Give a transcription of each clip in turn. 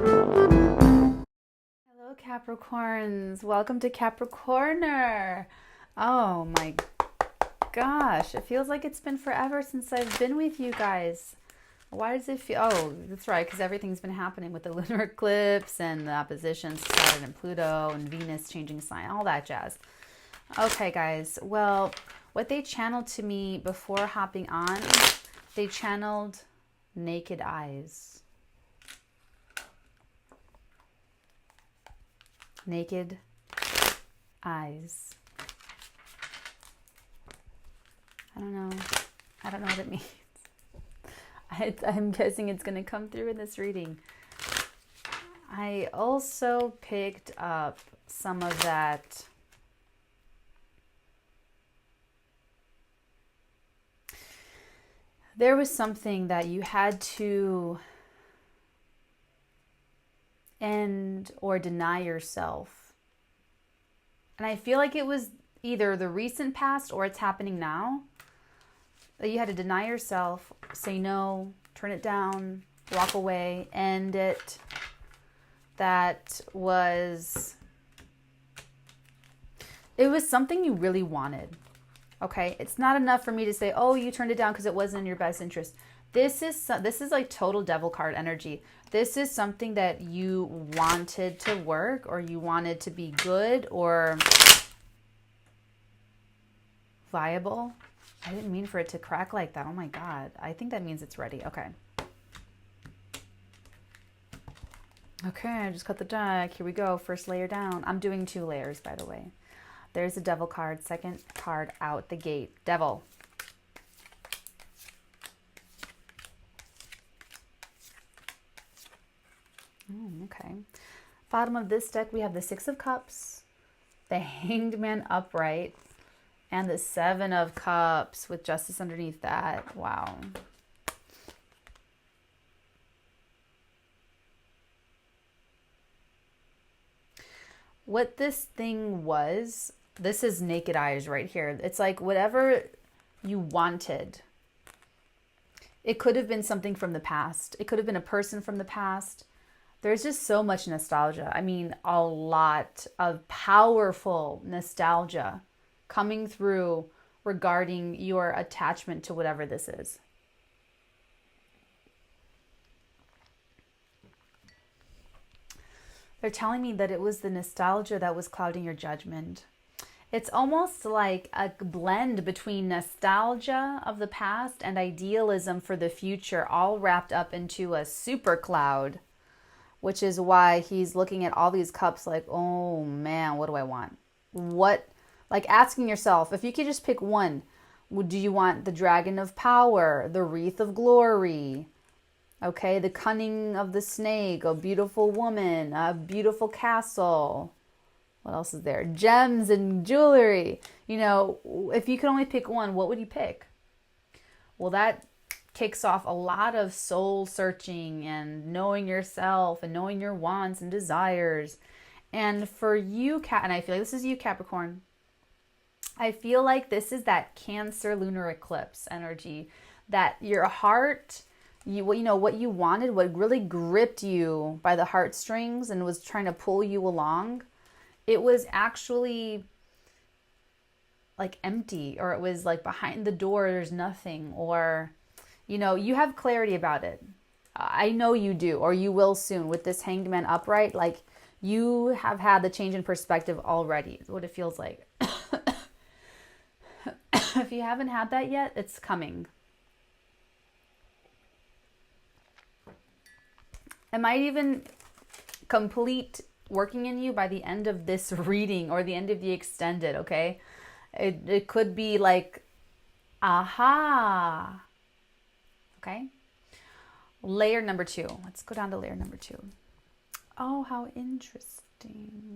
Hello, Capricorns. Welcome to Capricorner. Oh my gosh. It feels like it's been forever since I've been with you guys. Why does it feel? Oh, that's right, because everything's been happening with the lunar eclipse and the oppositions to Saturn and Pluto and Venus changing sign, all that jazz. Okay, guys. Well, what they channeled to me before hopping on, they channeled naked eyes. Naked eyes. I don't know. I don't know what it means. I'm guessing it's going to come through in this reading. I also picked up some of that there was something that you had to end or deny yourself. And I feel like it was either the recent past or it's happening now. That you had to deny yourself, say no, turn it down, walk away, end it. It was something you really wanted. Okay, it's not enough for me to say, oh, you turned it down because it wasn't in your best interest. This is like total devil card energy. This is something that you wanted to work, or you wanted to be good or viable. I didn't mean for it to crack like that. Oh my God. I think that means it's ready. Okay. Okay, I just cut the deck. Here we go. First layer down. I'm doing 2 layers, by the way. There's the devil card. Second card out the gate. Devil. Okay. Bottom of this deck, we have the 6 of Cups, the Hanged Man upright, and the 7 of Cups with Justice underneath that. Wow. What this thing was, this is naked eyes right here. It's like whatever you wanted. It could have been something from the past. It could have been a person from the past. There's just so much nostalgia. I mean, a lot of powerful nostalgia coming through regarding your attachment to whatever this is. They're telling me that it was the nostalgia that was clouding your judgment. It's almost like a blend between nostalgia of the past and idealism for the future, all wrapped up into a super cloud, which is why he's looking at all these cups like, oh man, what do I want? Like asking yourself, if you could just pick one, do you want the Dragon of Power, the Wreath of Glory, okay, the Cunning of the Snake, a beautiful woman, a beautiful castle. What else is there? Gems and jewelry. You know, if you could only pick one, what would you pick? Well, that kicks off a lot of soul searching and knowing yourself and knowing your wants and desires. And for you, and I feel like this is you, Capricorn, I feel like this is that Cancer lunar eclipse energy, that your heart, you know, what you wanted, what really gripped you by the heartstrings and was trying to pull you along, it was actually like empty, or it was like behind the door, there's nothing, or, you know, you have clarity about it. I know you do, or you will soon with this Hanged Man upright. Like, you have had the change in perspective already, is what it feels like. If you haven't had that yet, it's coming. It might even complete working in you by the end of this reading or the end of the extended, okay? It could be like, aha. Okay? Layer number 2. Let's go down to layer number 2. Oh, how interesting.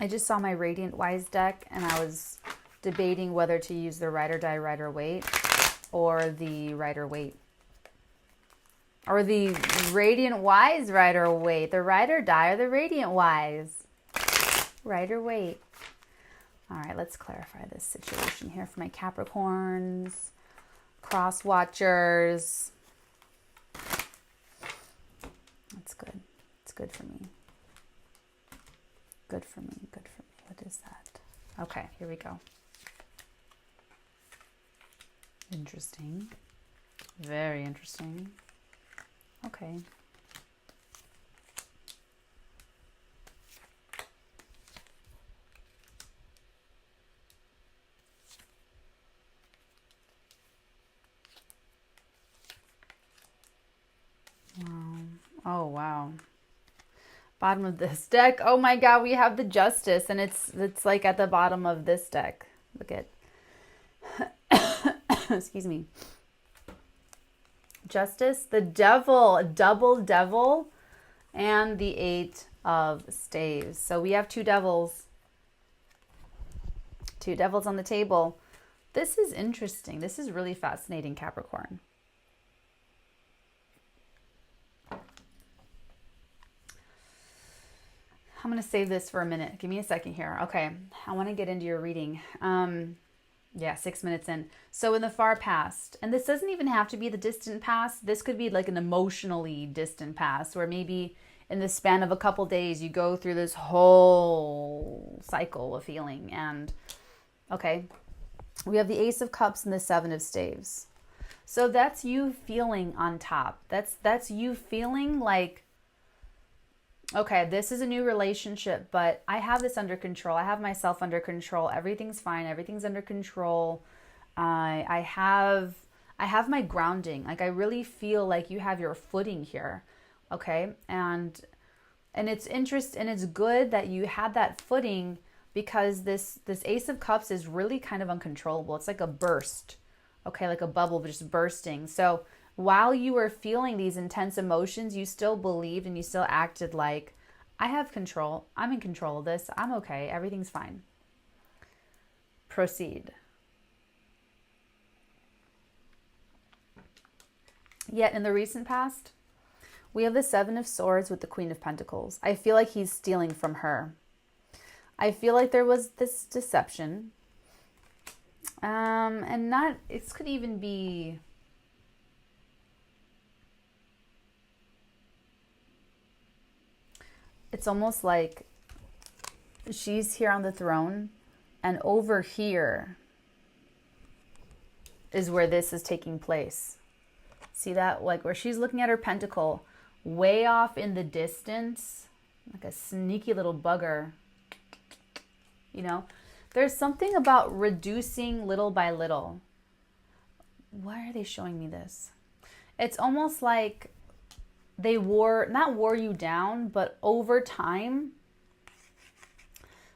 I just saw my Radiant Wise deck and I was debating whether to use the Rider Die, Rider Waite or the Rider Waite. Or the radiant wise rider wait. The ride or die or the radiant wise. Rider wait. All right, let's clarify this situation here for my Capricorns, cross watchers. That's good. It's good for me. Good for me. Good for me. What is that? Okay, here we go. Interesting. Very interesting. Okay. Wow. Oh, wow. Bottom of this deck. Oh my God, we have the Justice, and it's like at the bottom of this deck. Look at excuse me. Justice, the Devil, double Devil, and the Eight of Staves. So we have two devils. Two devils on the table. This is interesting. This is really fascinating, Capricorn. I'm going to save this for a minute. Give me a second here. Okay. I want to get into your reading. Yeah, 6 minutes in. So in the far past, and this doesn't even have to be the distant past. This could be like an emotionally distant past, where maybe in the span of a couple days, you go through this whole cycle of feeling. And okay, we have the Ace of Cups and the Seven of Staves. So that's you feeling on top. That's you feeling like, okay, this is a new relationship, but I have this under control. I have myself under control. Everything's fine. Everything's under control. I have my grounding. Like, I really feel like you have your footing here. Okay. And it's it's good that you had that footing, because this Ace of Cups is really kind of uncontrollable. It's like a burst. Okay. Like a bubble just bursting. So while you were feeling these intense emotions, you still believed and you still acted like, I have control. I'm in control of this. I'm okay. Everything's fine. Proceed. Yet in the recent past, we have the Seven of Swords with the Queen of Pentacles. I feel like he's stealing from her. I feel like there was this deception. And not, it could even be, it's almost like she's here on the throne, and over here is where this is taking place. See that? Like where she's looking at her pentacle, way off in the distance, like a sneaky little bugger. You know, there's something about reducing little by little. Why are they showing me this? It's almost like they not wore you down, but over time,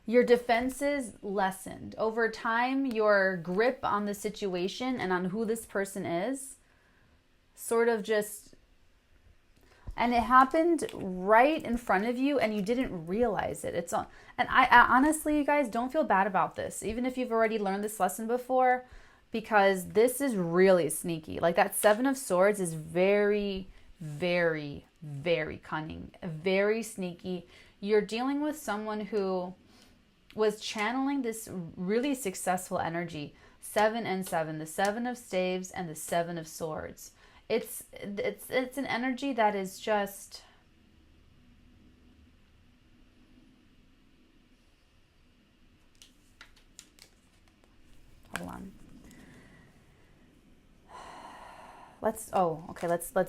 your defenses lessened. Over time, your grip on the situation and on who this person is sort of just, and it happened right in front of you and you didn't realize it. And I honestly, you guys, don't feel bad about this, even if you've already learned this lesson before, because this is really sneaky. Like that Seven of Swords is very, very, very cunning, very sneaky. You're dealing with someone who was channeling this really successful energy. 7 and 7, the Seven of Staves and the Seven of Swords. It's an energy that is just, hold on. Let's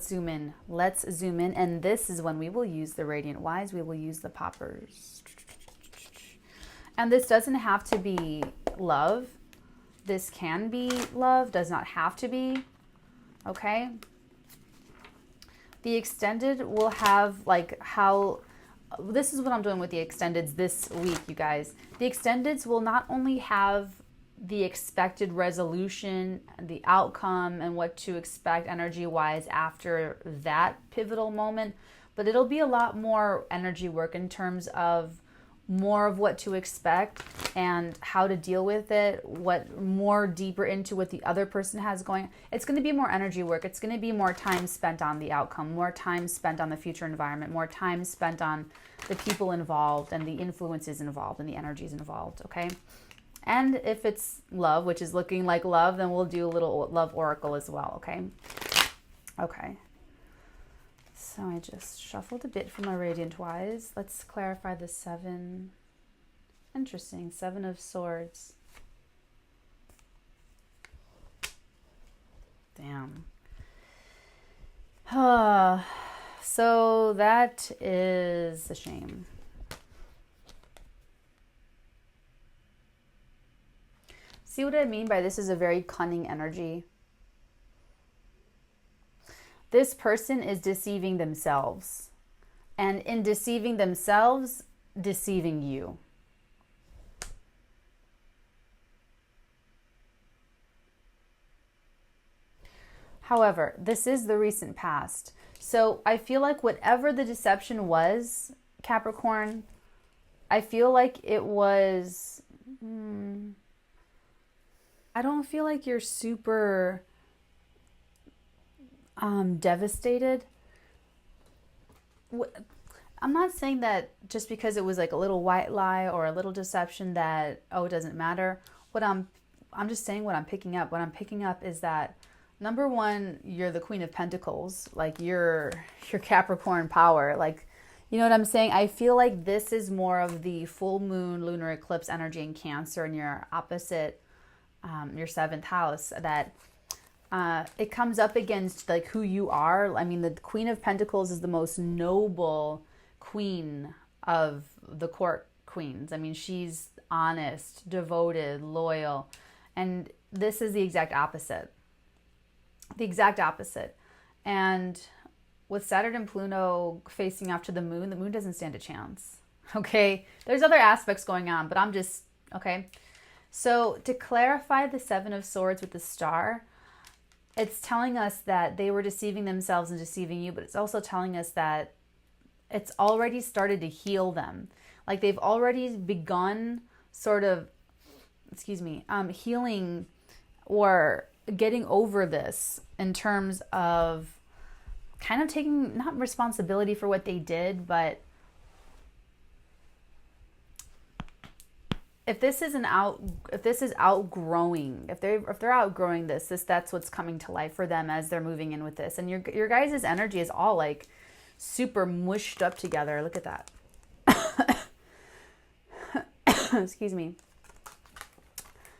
zoom in. Let's zoom in. And this is when we will use the Radiant Wise. We will use the poppers. And this doesn't have to be love. This can be love, does not have to be. Okay? The extended will have like how, this is what I'm doing with the extendeds this week, you guys. The extendeds will not only have the expected resolution, the outcome, and what to expect energy-wise after that pivotal moment, but it'll be a lot more energy work in terms of more of what to expect and how to deal with it, what more deeper into what the other person has going. It's going to be more energy work. It's going to be more time spent on the outcome, more time spent on the future environment, more time spent on the people involved and the influences involved and the energies involved, okay? And if it's love, which is looking like love, then we'll do a little love oracle as well, okay? Okay. So I just shuffled a bit for my Radiant Wise. Let's clarify the 7. Interesting. 7 of Swords. Damn. So that is a shame. See what I mean by this is a very cunning energy? This person is deceiving themselves. And in deceiving themselves, deceiving you. However, this is the recent past. So I feel like whatever the deception was, Capricorn, I feel like it was... I don't feel like you're super devastated. I'm not saying that just because it was like a little white lie or a little deception that, oh, it doesn't matter. I'm just saying what I'm picking up. What I'm picking up is that, number one, you're the Queen of Pentacles. Like you're Capricorn power. Like, you know what I'm saying? I feel like this is more of the full moon lunar eclipse energy in Cancer in your opposite, your 7th house, that it comes up against like who you are. I mean, the Queen of Pentacles is the most noble queen of the court queens. I mean, she's honest, devoted, loyal. And this is the exact opposite. The exact opposite. And with Saturn and Pluto facing off to the moon doesn't stand a chance. Okay? There's other aspects going on, but I'm just, okay? So to clarify the 7 of Swords with the star, it's telling us that they were deceiving themselves and deceiving you, but it's also telling us that it's already started to heal them. Like they've already begun sort of, healing or getting over this in terms of kind of taking, not responsibility for what they did, but if this is outgrowing, if they're outgrowing this, that's what's coming to life for them as they're moving in with this. And your guys' energy is all like super mushed up together. Look at that. Excuse me.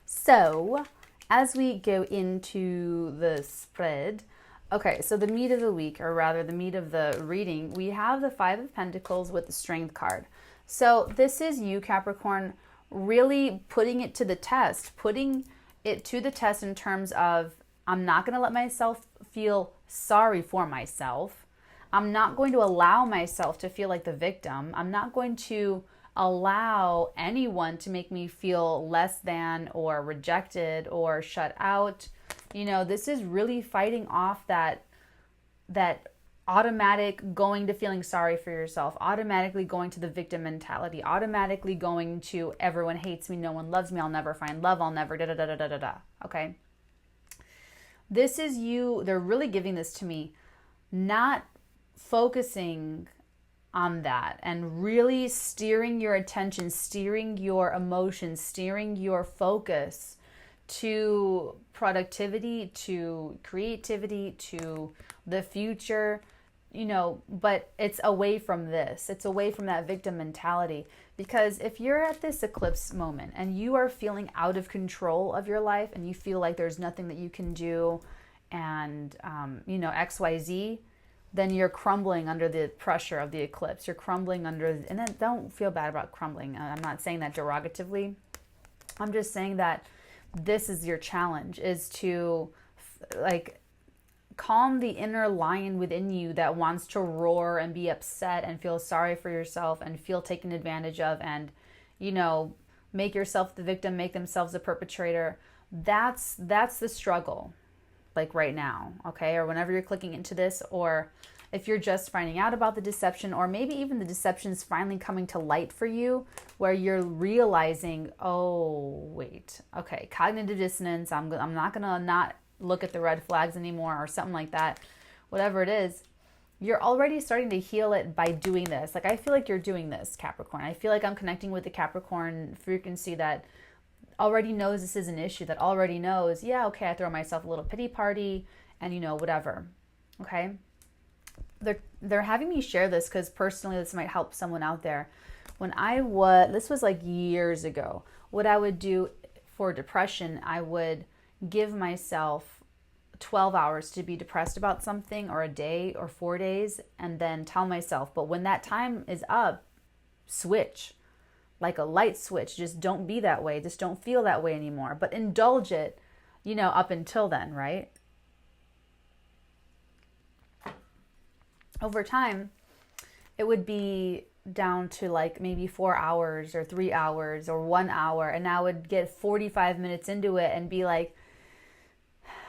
So as we go into the spread, okay, so the meat of the week, or rather the meat of the reading, we have the 5 of Pentacles with the Strength card. So this is you, Capricorn, really putting it to the test, in terms of, I'm not going to let myself feel sorry for myself. I'm not going to allow myself to feel like the victim. I'm not going to allow anyone to make me feel less than or rejected or shut out. You know, this is really fighting off that automatic going to feeling sorry for yourself, automatically going to the victim mentality, automatically going to everyone hates me, no one loves me, I'll never find love, I'll never da-da-da-da-da-da, okay? This is you, they're really giving this to me, not focusing on that and really steering your attention, steering your emotions, steering your focus to productivity, to creativity, to the future, you know, but it's away from this. It's away from that victim mentality. Because if you're at this eclipse moment and you are feeling out of control of your life and you feel like there's nothing that you can do and, you know, XYZ, then you're crumbling under the pressure of the eclipse. You're crumbling under, and then don't feel bad about crumbling. I'm not saying that derogatively. I'm just saying that this is your challenge, is to like calm the inner lion within you that wants to roar and be upset and feel sorry for yourself and feel taken advantage of and, you know, make yourself the victim, make themselves the perpetrator. That's the struggle, like right now, okay? Or whenever you're clicking into this, or if you're just finding out about the deception, or maybe even the deception's finally coming to light for you, where you're realizing, oh, wait, okay, cognitive dissonance, I'm not going to not look at the red flags anymore, or something like that, whatever it is, you're already starting to heal it by doing this. Like, I feel like you're doing this, Capricorn. I feel like I'm connecting with the Capricorn frequency that already knows this is an issue, that already knows, yeah, okay, I throw myself a little pity party and, you know, whatever, okay? They're having me share this because personally this might help someone out there. When this was like years ago, what I would do for depression, I would give myself 12 hours to be depressed about something, or a day or 4 days, and then tell myself, but when that time is up, switch. Like a light switch. Just don't be that way. Just don't feel that way anymore. But indulge it, you know, up until then, right? Over time, it would be down to like maybe 4 hours or 3 hours or 1 hour. And I would get 45 minutes into it and be like,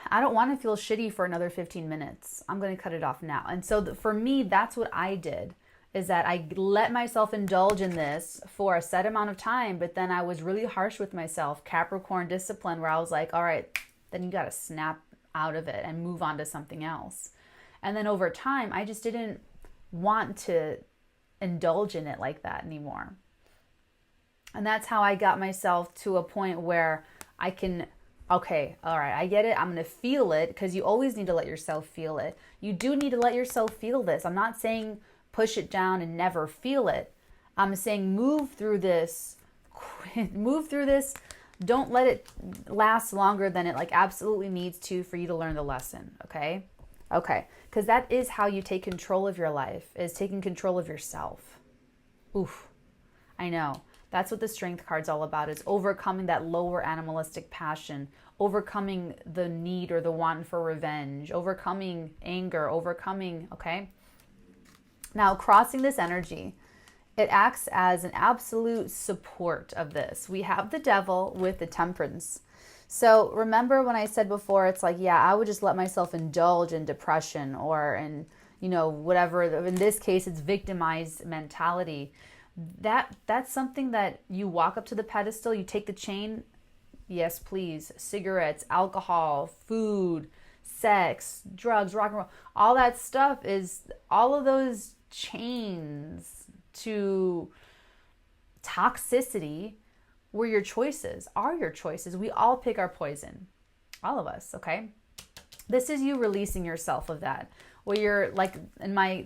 I don't want to feel shitty for another 15 minutes. I'm going to cut it off now. And so for me, that's what I did, is that I let myself indulge in this for a set amount of time, but then I was really harsh with myself, Capricorn discipline, where I was like, all right, then you got to snap out of it and move on to something else. And then over time, I just didn't want to indulge in it like that anymore. And that's how I got myself to a point where I can, okay, all right, I get it. I'm going to feel it, because you always need to let yourself feel it. You do need to let yourself feel this. I'm not saying push it down and never feel it. I'm saying move through this. Move through this. Don't let it last longer than it like absolutely needs to for you to learn the lesson, okay? Okay, because that is how you take control of your life, is taking control of yourself. Oof, I know. That's what the Strength card's all about, is overcoming that lower animalistic passion, overcoming the need or the want for revenge, overcoming anger, okay? Now, crossing this energy, it acts as an absolute support of this. We have the Devil with the Temperance. So remember when I said before, it's like, yeah, I would just let myself indulge in depression or in, you know, whatever. In this case, it's victimized mentality. That's something that you walk up to the pedestal, you take the chain. Yes, please. Cigarettes, alcohol, food, sex, drugs, rock and roll. All that stuff is, all of those chains to toxicity were your choices, are your choices. We all pick our poison. All of us, okay? This is you releasing yourself of that. Where you're like,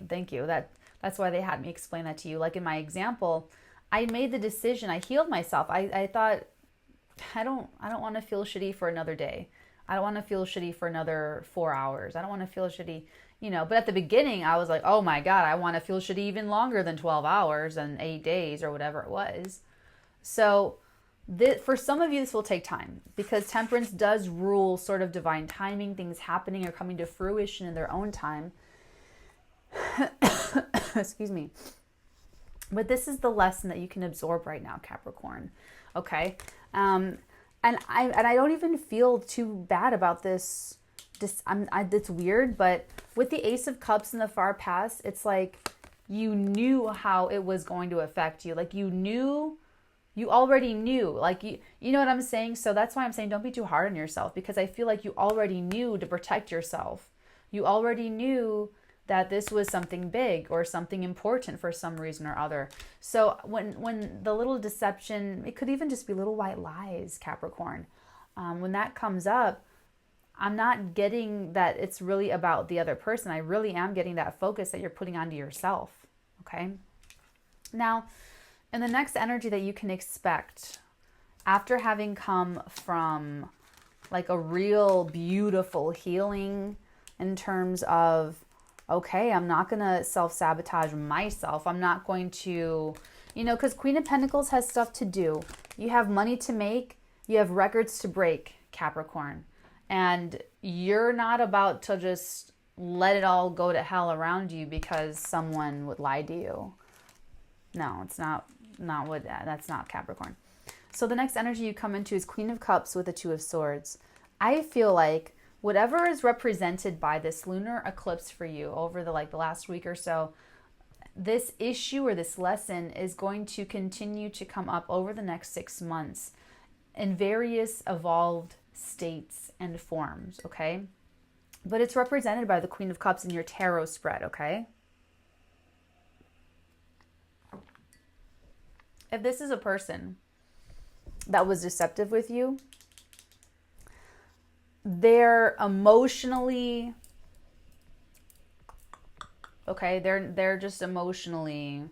thank you. That's why they had me explain that to you. Like in my example, I made the decision, I healed myself. I thought, I don't want to feel shitty for another day. I don't want to feel shitty for another 4 hours. I don't want to feel shitty, you know. But at the beginning, I was like, oh my God, I want to feel shitty even longer than 12 hours and 8 days or whatever it was. So for some of you, this will take time, because Temperance does rule sort of divine timing, things happening or coming to fruition in their own time. Excuse me. But this is the lesson that you can absorb right now, Capricorn. Okay? And I don't even feel too bad about this. It's weird, but with the Ace of Cups in the far past, it's like you knew how it was going to affect you. Like you already knew. Like you know what I'm saying? So that's why I'm saying don't be too hard on yourself, because I feel like you already knew to protect yourself. You already knew that this was something big or something important for some reason or other. So when the little deception, it could even just be little white lies, Capricorn. When that comes up, I'm not getting that it's really about the other person. I really am getting that focus that you're putting onto yourself, okay? Now, in the next energy that you can expect, after having come from like a real beautiful healing in terms of, okay, I'm not going to self-sabotage myself. I'm not going to, you know, because Queen of Pentacles has stuff to do. You have money to make. You have records to break, Capricorn. And you're not about to just let it all go to hell around you because someone would lie to you. No, it's not what, that's not Capricorn. So the next energy you come into is Queen of Cups with the Two of Swords. I feel like whatever is represented by this lunar eclipse for you over the last week or so, this issue or this lesson is going to continue to come up over the next 6 months in various evolved states and forms, okay? But it's represented by the Queen of Cups in your tarot spread, okay? If this is a person that was deceptive with you, they're emotionally, okay, they're just emotionally,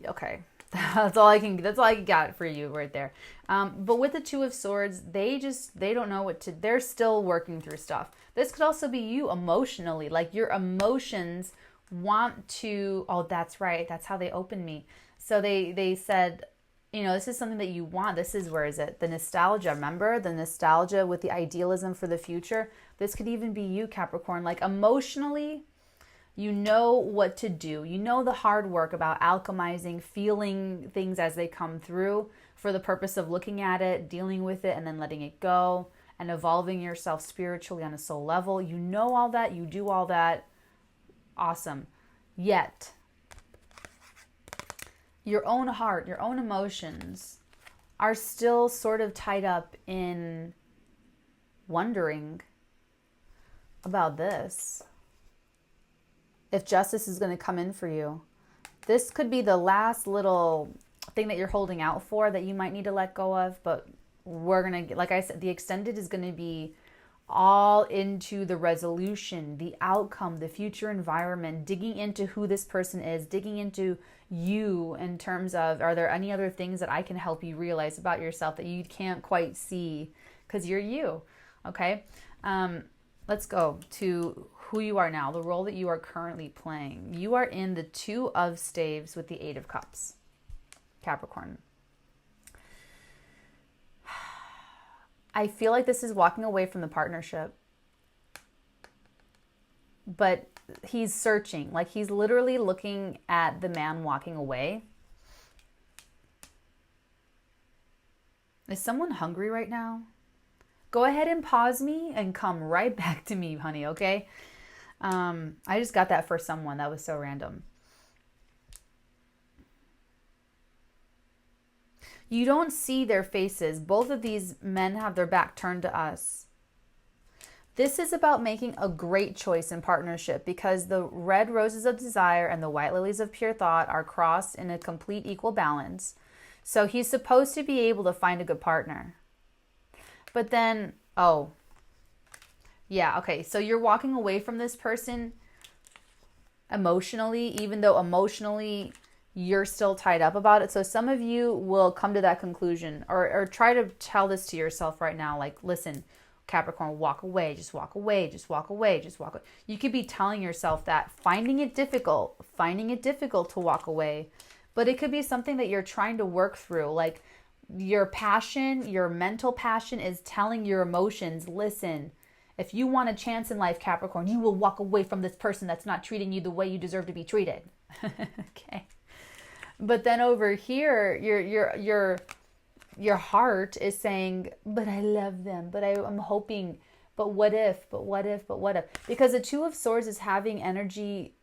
okay. That's all I got for you right there. But with the Two of Swords, they don't know what to, they're still working through stuff. This could also be you emotionally, like your emotions want to, oh, that's right. That's how they opened me. So they said, you know, this is something that you want. This is, where is it? The nostalgia, remember? The nostalgia with the idealism for the future. This could even be you, Capricorn. Like emotionally, you know what to do. You know the hard work about alchemizing, feeling things as they come through for the purpose of looking at it, dealing with it, and then letting it go and evolving yourself spiritually on a soul level. You know all that. You do all that. Awesome. Yet, your own heart, your own emotions are still sort of tied up in wondering about this. If justice is going to come in for you. This could be the last little thing that you're holding out for that you might need to let go of. But we're going to, like I said, the extended is going to be all into the resolution, the outcome, the future environment, digging into who this person is, digging into you in terms of, are there any other things that I can help you realize about yourself that you can't quite see because you're you, okay? Let's go to who you are now, the role that you are currently playing. You are in the Two of Staves with the Eight of Cups, Capricorn. I feel like this is walking away from the partnership, but he's searching. Like he's literally looking at the man walking away. Is someone hungry right now? Go ahead and pause me and come right back to me, honey, okay? I just got that for someone. That was so random. You don't see their faces. Both of these men have their back turned to us. This is about making a great choice in partnership because the red roses of desire and the white lilies of pure thought are crossed in a complete equal balance. So he's supposed to be able to find a good partner. But then, oh, yeah, okay. So you're walking away from this person emotionally, even though emotionally you're still tied up about it. So some of you will come to that conclusion or try to tell this to yourself right now. Like, listen, Capricorn, walk away, just walk away, just walk away, just walk away. You could be telling yourself that, finding it difficult to walk away. But it could be something that you're trying to work through. Like your passion, your mental passion is telling your emotions, listen, if you want a chance in life, Capricorn, you will walk away from this person that's not treating you the way you deserve to be treated. Okay. But then over here, your heart is saying, but I love them, but I'm hoping, but what if, but what if, but what if? Because the Two of Swords is having energy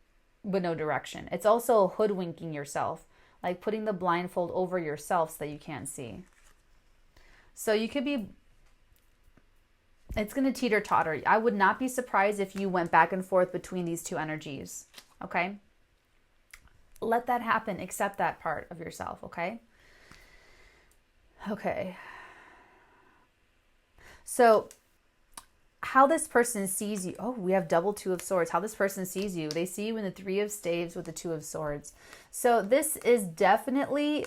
but no direction. It's also hoodwinking yourself, like putting the blindfold over yourself so that you can't see. So you could be, it's going to teeter-totter. I would not be surprised if you went back and forth between these two energies, okay? Let that happen. Accept that part of yourself, okay? Okay. So how this person sees you. Oh, we have double Two of Swords. How this person sees you. They see you in the Three of Staves with the Two of Swords. So this is definitely,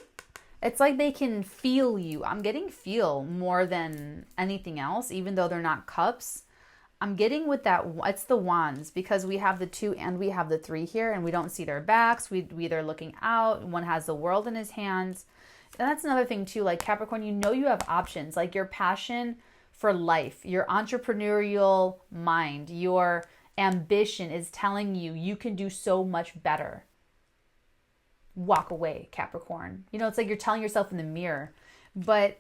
it's like they can feel you. I'm getting feel more than anything else, even though they're not cups. I'm getting with that, it's the wands, because we have the 2 and we have the 3 here, and we don't see their backs. They're looking out. One has the world in his hands. And that's another thing too, like Capricorn, you know you have options, like your passion for life, your entrepreneurial mind, your ambition is telling you you can do so much better. Walk away, Capricorn. You know, it's like you're telling yourself in the mirror. But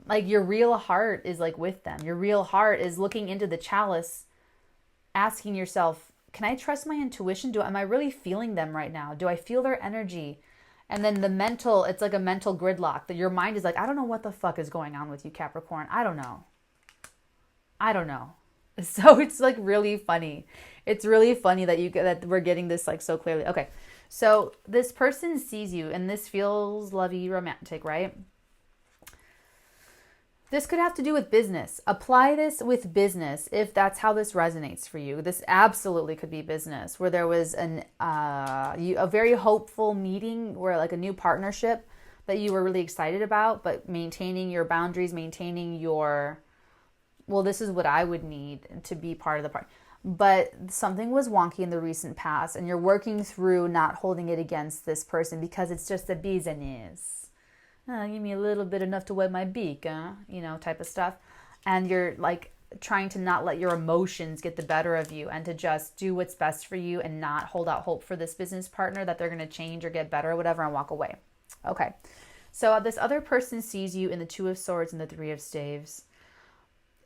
like your real heart is like with them. Your real heart is looking into the chalice, asking yourself, can I trust my intuition? Am I really feeling them right now? Do I feel their energy? And then the mental, it's like a mental gridlock that your mind is like, I don't know what the fuck is going on with you, Capricorn. I don't know. So it's like really funny. It's really funny that we're getting this like so clearly. Okay. So this person sees you and this feels lovey romantic, right? This could have to do with business. Apply this with business if that's how this resonates for you. This absolutely could be business, where there was a very hopeful meeting, where like a new partnership that you were really excited about, but maintaining your boundaries, maintaining your, well, this is what I would need to be part of the part. But something was wonky in the recent past, and you're working through not holding it against this person because it's just a business. Give me a little bit enough to wet my beak, type of stuff. And you're like trying to not let your emotions get the better of you and to just do what's best for you and not hold out hope for this business partner that they're going to change or get better or whatever and walk away. Okay. So this other person sees you in the Two of Swords and the Three of Staves.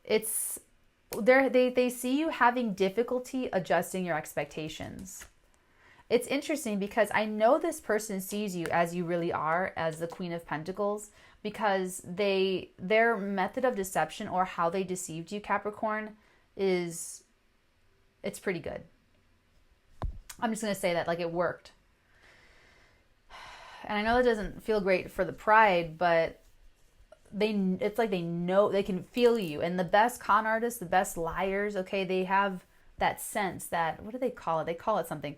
They see you having difficulty adjusting your expectations. It's interesting because I know this person sees you as you really are, as the Queen of Pentacles, because their method of deception or how they deceived you, Capricorn, it's pretty good. I'm just going to say that, like, it worked. And I know that doesn't feel great for the pride, but it's like they know, they can feel you. And the best con artists, the best liars, okay, they have that sense that, what do they call it? They call it something.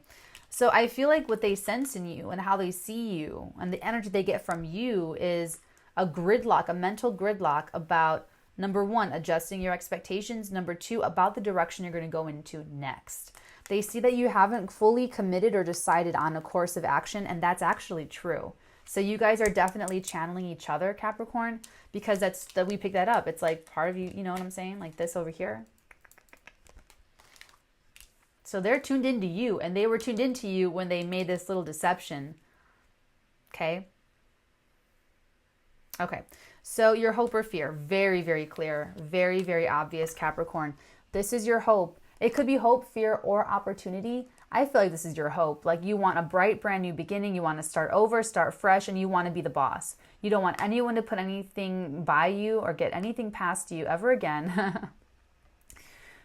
So I feel like what they sense in you and how they see you and the energy they get from you is a gridlock, a mental gridlock about, number one, adjusting your expectations. Number two, about the direction you're going to go into next. They see that you haven't fully committed or decided on a course of action, and that's actually true. So you guys are definitely channeling each other, Capricorn, because we pick that up. It's like part of you, you know what I'm saying? Like this over here. So they're tuned into you, and they were tuned into you when they made this little deception. Okay? Okay. So your hope or fear, very, very clear, very, very obvious, Capricorn. This is your hope. It could be hope, fear, or opportunity. I feel like this is your hope. Like you want a bright, brand new beginning. You want to start over, start fresh, and you want to be the boss. You don't want anyone to put anything by you or get anything past you ever again.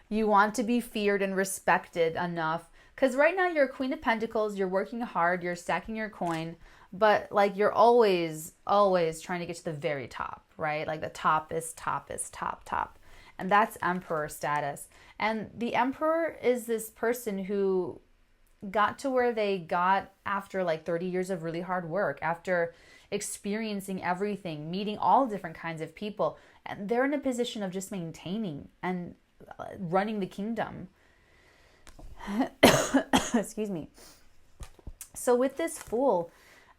You want to be feared and respected enough. Because right now you're a Queen of Pentacles. You're working hard. You're stacking your coin. But like you're always, always trying to get to the very top, right? Like the top. And that's Emperor status. And the Emperor is this person who got to where they got after like 30 years of really hard work, after experiencing everything, meeting all different kinds of people. And they're in a position of just maintaining and running the kingdom. Excuse me. So with this Fool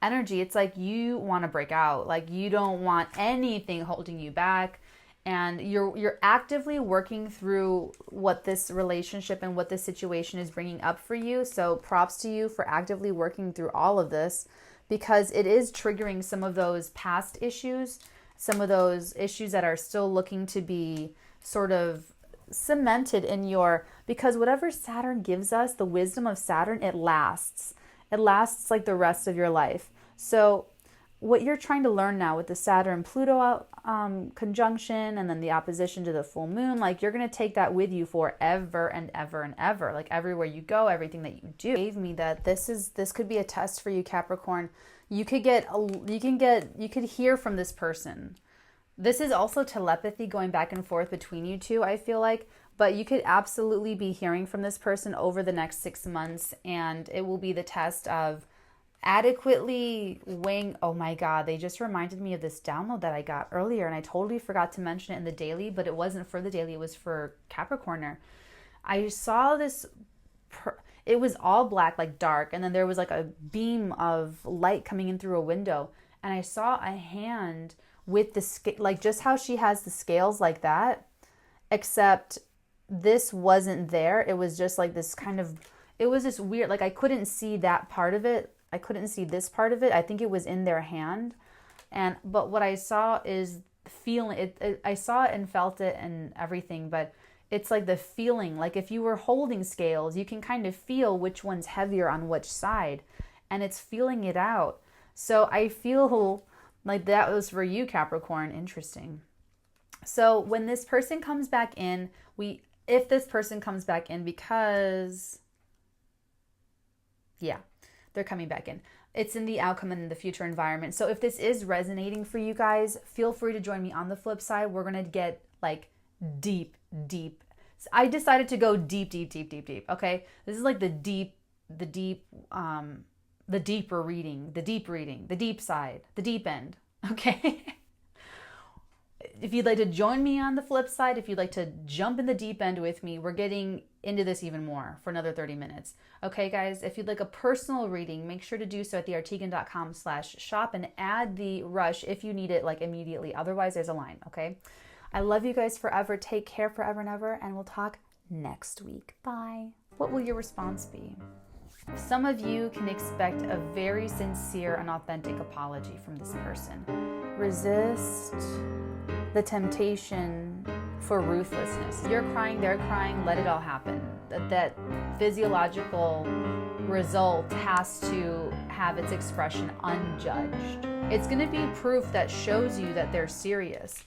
energy, it's like you want to break out. Like you don't want anything holding you back. And you're actively working through what this relationship and what this situation is bringing up for you. So props to you for actively working through all of this, because it is triggering some of those past issues, some of those issues that are still looking to be sort of cemented in because whatever Saturn gives us, the wisdom of Saturn, it lasts like the rest of your life. So what you're trying to learn now with the Saturn-Pluto conjunction and then the opposition to the full moon, like you're going to take that with you forever and ever and ever. Like everywhere you go, everything that you do. Gave me that this could be a test for you, Capricorn. You could hear from this person. This is also telepathy going back and forth between you two, I feel like. But you could absolutely be hearing from this person over the next 6 months, and it will be the test of adequately weighing. Oh my God, they just reminded me of this download that I got earlier, and I totally forgot to mention it in the daily, but it wasn't for the daily, it was for Capricorner. I saw this, it was all black, like dark, and then there was like a beam of light coming in through a window, and I saw a hand with the like just how she has the scales like that, except this wasn't there. It was just like this kind of, it was this weird, like I couldn't see that part of it. I couldn't see this part of it. I think it was in their hand. But what I saw is feeling it. I saw it and felt it and everything, but it's like the feeling, like if you were holding scales, you can kind of feel which one's heavier on which side, and it's feeling it out. So I feel like that was for you, Capricorn. Interesting. So when this person comes back in, if this person comes back in, because, yeah, they're coming back in. It's in the outcome and in the future environment. So if this is resonating for you guys, feel free to join me on the flip side. We're going to get like deep. I decided to go deep. Okay. This is like the deeper reading, the deep side, the deep end. Okay. If you'd like to join me on the flip side, if you'd like to jump in the deep end with me, we're getting into this even more for another 30 minutes. Okay, guys, if you'd like a personal reading, make sure to do so at theartigan.com/shop and add the rush if you need it like immediately. Otherwise, there's a line, okay? I love you guys forever. Take care forever and ever, and we'll talk next week. Bye. What will your response be? Some of you can expect a very sincere and authentic apology from this person. Resist the temptation for ruthlessness. You're crying, they're crying, let it all happen. That physiological result has to have its expression unjudged. It's going to be proof that shows you that they're serious.